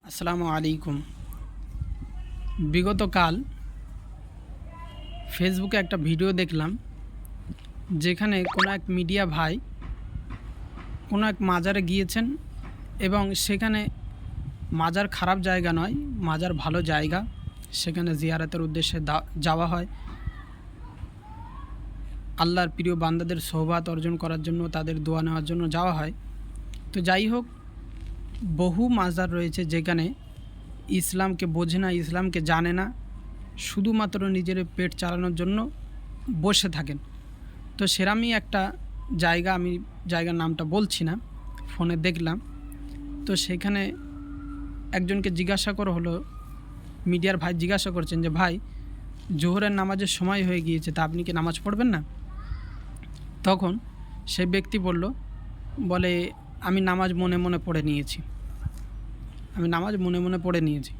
আসসালামু আলাইকুম। বিগতকাল ফেসবুকে একটা ভিডিও দেখলাম, যেখানে কোনো এক মিডিয়া ভাই কোনো এক মাজারে গিয়েছেন এবং সেখানে মাজার খারাপ জায়গা নয়, মাজার ভালো জায়গা। সেখানে জিয়ারতের উদ্দেশ্যে যাওয়া হয়, আল্লাহর প্রিয় বান্দাদের সোহবাত অর্জন করার জন্য, তাদের দোয়া নেওয়ার জন্য যাওয়া হয়। তো যাই হোক, বহু মাজার রয়েছে যেখানে ইসলামকে বোঝে না, ইসলামকে জানে না, শুধুমাত্র নিজের পেট চালানোর জন্য বসে থাকেন। তো সেরামই একটা জায়গা, আমি জায়গার নামটা বলছি না, ফোনে দেখলাম। তো সেখানে একজনকে জিজ্ঞাসা করা হলো, মিডিয়ার ভাই জিজ্ঞাসা করছেন যে, ভাই জোহরের নামাজের সময় হয়ে গিয়েছে, তা আপনি কি নামাজ পড়বেন না? তখন সে ব্যক্তি বলে আমি নামাজ মনে মনে পড়ে নিয়েছি, আমি নামাজ মনে মনে পড়ে নিয়েছি।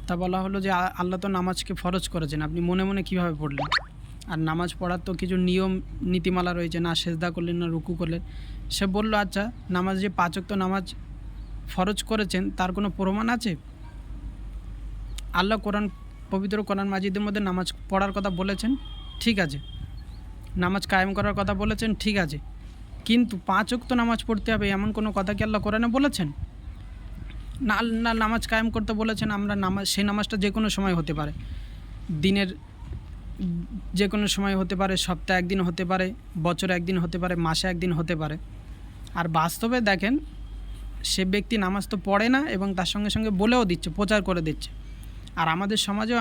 তা বলা হলো যে আল্লাহ তো নামাজকে ফরজ করেছেন, আপনি মনে মনে কিভাবে পড়লেন? আর নামাজ পড়ার তো কিছু নিয়ম নীতিমালা রয়েছে, না সেজদা করলেন না রুকু করলেন। সে বলল, আচ্ছা নামাজ যে 5 ওয়াক্ত নামাজ ফরজ করেছেন তার কোনো প্রমাণ আছে? আল্লাহ পবিত্র কোরআন মাজিদের মধ্যে নামাজ পড়ার কথা বলেছেন, ঠিক আছে। নামাজ কায়েম করার কথা বলেছেন, ঠিক আছে। কিন্তু 5 ওয়াক্ত নামাজ পড়তে হবে এমন কোনো কথা কি আল্লাহ কোরআনে বলেছেন? না, আল্লাহ নামাজ কায়েম করতে বলেছেন। আমরা সেই নামাজটা যে কোনো সময় হতে পারে, দিনের যে কোনো সময় হতে পারে, সপ্তাহে একদিন হতে পারে, বছরে একদিন হতে পারে, মাসে একদিন হতে পারে। আর বাস্তবে দেখেন, সে ব্যক্তি নামাজ তো পড়ে না এবং তার সঙ্গে সঙ্গে বলেও দিচ্ছে, প্রচার করে দিচ্ছে। আর আমাদের সমাজেও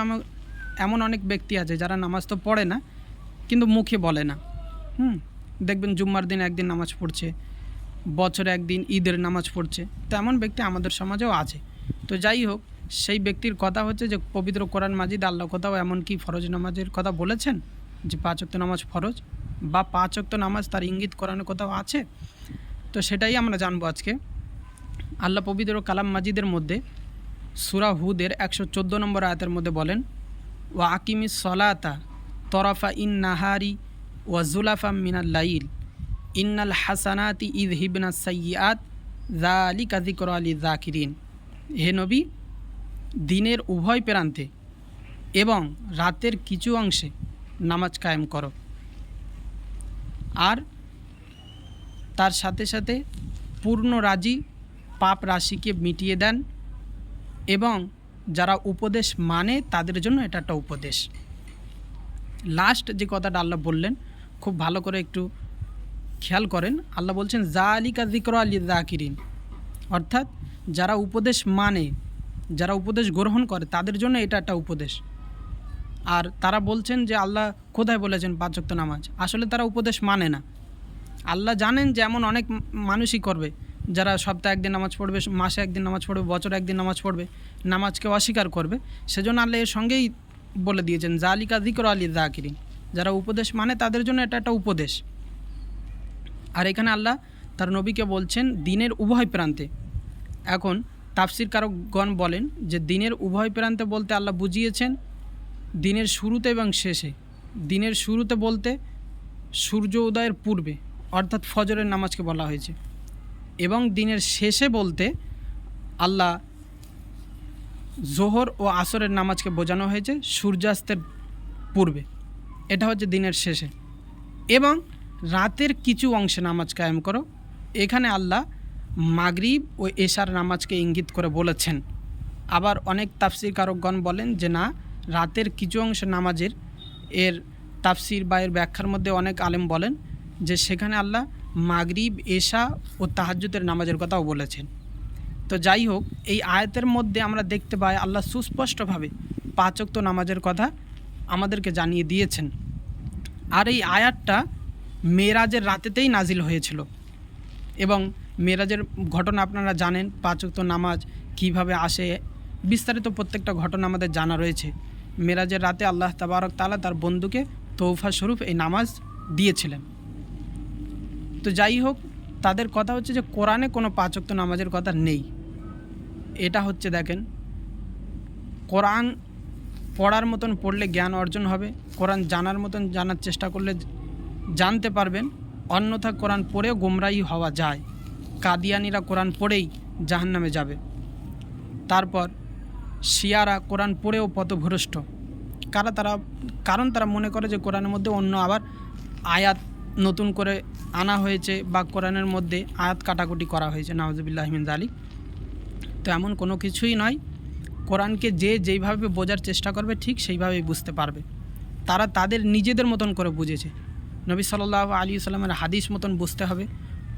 এমন অনেক ব্যক্তি আছে যারা নামাজ তো পড়ে না কিন্তু মুখে বলে না। দেখবেন জুম্মার দিন একদিন নামাজ পড়ছে, বছরে একদিন ঈদের নামাজ পড়ছে। তো এমন ব্যক্তি আমাদের সমাজেও আছে। তো যাই হোক, সেই ব্যক্তির কথা হচ্ছে যে পবিত্র কোরআন মাজিদ আল্লাহ কোথাও এমন কি ফরজ নামাজের কথা বলেছেন যে 5 ওয়াক্ত নামাজ ফরজ, বা 5 ওয়াক্ত নামাজ তার ইঙ্গিত কোরআনে কোথাও আছে? তো সেটাই আমরা জানবো আজকে। আল্লাহ পবিত্র কালাম মাজিদের মধ্যে সূরা হুদের 114 নম্বর আয়াতের মধ্যে বলেন, ওয়া আকিমিস সলাতা তরফা ইন নাহারি ওয়া জুলাফা মিনাল লাইল ইন্নাল হাসানাতি ইযহিবনা সাইয়্যাত যালিকা যিকরা লিযাকিরিন। হে নবী, দিনের উভয় প্রান্তে এবং রাতের কিছু অংশে নামাজ কায়েম করো, আর তার সাথে সাথে পূর্ণ রাজি পাপ রাশিকে মিটিয়ে দেন, এবং যারা উপদেশ মানে তাদের জন্য এটা একটা উপদেশ। লাস্ট যে কথাটা আল্লাহ বললেন, খুব ভালো করে একটু খেয়াল করেন। আল্লাহ বলছেন যালিকা যিকরা লিযাকিরিন, অর্থাৎ যারা উপদেশ মানে, যারা উপদেশ গ্রহণ করে তাদের জন্য এটা একটা উপদেশ। আর তারা বলছেন যে আল্লাহ কোথায় বলেছেন 5 ওয়াক্ত নামাজ? আসলে তারা উপদেশ মানে না। আল্লাহ জানেন যে এমন অনেক মানুষই করবে যারা সপ্তাহে একদিন নামাজ পড়বে, মাসে একদিন নামাজ পড়বে, বছরে একদিন নামাজ পড়বে, নামাজকে অস্বীকার করবে। সেজন্য আল্লাহ এর সঙ্গেই বলে দিয়েছেন যালিকা যিকরা লিযাকিরিন, যারা উপদেশ মানে তাদের জন্য এটা একটা উপদেশ। আর এখানে আল্লাহ তার নবীকে বলছেন দিনের উভয় প্রান্তে। এখন তাফসীরকারকগণ বলেন যে দিনের উভয় প্রান্তে বলতে আল্লাহ বুঝিয়েছেন দিনের শুরুতে এবং শেষে। দিনের শুরুতে বলতে সূর্য উদয়ের পূর্বে, অর্থাৎ ফজরের নামাজকে বলা হয়েছে, এবং দিনের শেষে বলতে আল্লাহ জোহর ও আসরের নামাজকে বোঝানো হয়েছে সূর্যাস্তের পূর্বে। এটা হচ্ছে দিনের শেষে। এবং রাতের কিছু অংশে নামাজ কায়েম করো, এখানে আল্লাহ মাগরিব ও এশার নামাজকে ইঙ্গিত করে বলেছেন। আবার অনেক তাফসীরকারকগণ বলেন যে না, রাতের কিছু অংশ নামাজের এর তাফসীর বা এর ব্যাখ্যার মধ্যে অনেক আলেম বলেন যে সেখানে আল্লাহ মাগরিব, এশা ও তাহাজ্জুদের নামাজের কথাও বলেছেন। তো যাই হোক, এই আয়াতের মধ্যে আমরা দেখতে পাই আল্লাহ সুস্পষ্টভাবে 5 ওয়াক্ত নামাজের কথা আমাদেরকে জানিয়ে দিয়েছেন। আর এই আয়াতটা মেরাজের রাতেতেই নাজিল হয়েছিল, এবং মেরাজের ঘটনা আপনারা জানেন। 5 ওয়াক্ত নামাজ কিভাবে আসে, বিস্তারিত প্রত্যেকটা ঘটনা আমাদের জানা রয়েছে। মেরাজের রাতে আল্লাহ তাবারক তাআলা তার বন্ধুকে তৌফা স্বরূপ এই নামাজ দিয়েছিলেন। তো যাই হোক, তাদের কথা হচ্ছে যে কোরআনে কোনো 5 ওয়াক্ত নামাজের কথা নেই। এটা হচ্ছে দেখেন, কোরআন পড়ার মতন পড়লে জ্ঞান অর্জন হবে, কোরআন জানার মতন জানার চেষ্টা করলে জানতে পারবেন। অন্যথা কোরআন পড়েও গোমরাহী হওয়া যায়। কাদিয়ানিরা কোরআন পড়েই জাহান্নামে যাবে। তারপর শিয়ারা কোরআন পড়েও পথভ্রষ্ট। কারণ তারা মনে করে যে কোরআনের মধ্যে অন্য আবার আয়াত নতুন করে আনা হয়েছে বা কোরআনের মধ্যে আয়াত কাটাকুটি করা হয়েছে, নাউজুবিল্লাহ মিন যালিক। তো এমন কোনো কিছুই নয়। কোরআনকে যেইভাবে বোঝার চেষ্টা করবে ঠিক সেইভাবেই বুঝতে পারবে। তারা তাদের নিজেদের মতন করে বুঝেছে। নবী সাল্লাল্লাহু আলাইহি ওয়াসাল্লামের হাদিস মতন বুঝতে হবে,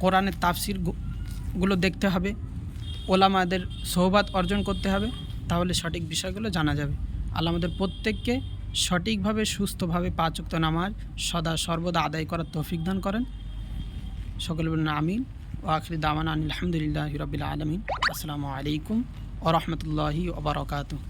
কোরআনের তাফসিরগুলো দেখতে হবে, ওলামাদের সোহবাত অর্জন করতে হবে, তাহলে সঠিক বিষয়গুলো জানা যাবে। আল্লাহ আমাদের প্রত্যেককে সঠিকভাবে সুস্থভাবে 5 ওয়াক্ত নামাজ সদা সর্বদা আদায় করার তৌফিক দান করেন। সকলে বলুন আমিন। ও আখির দাওয়ানা আনিল হামদুলিল্লাহি রাব্বিল আলামিন। আসসালামু আলাইকুম ওয়া রাহমাতুল্লাহি ওয়া বারাকাতুহু।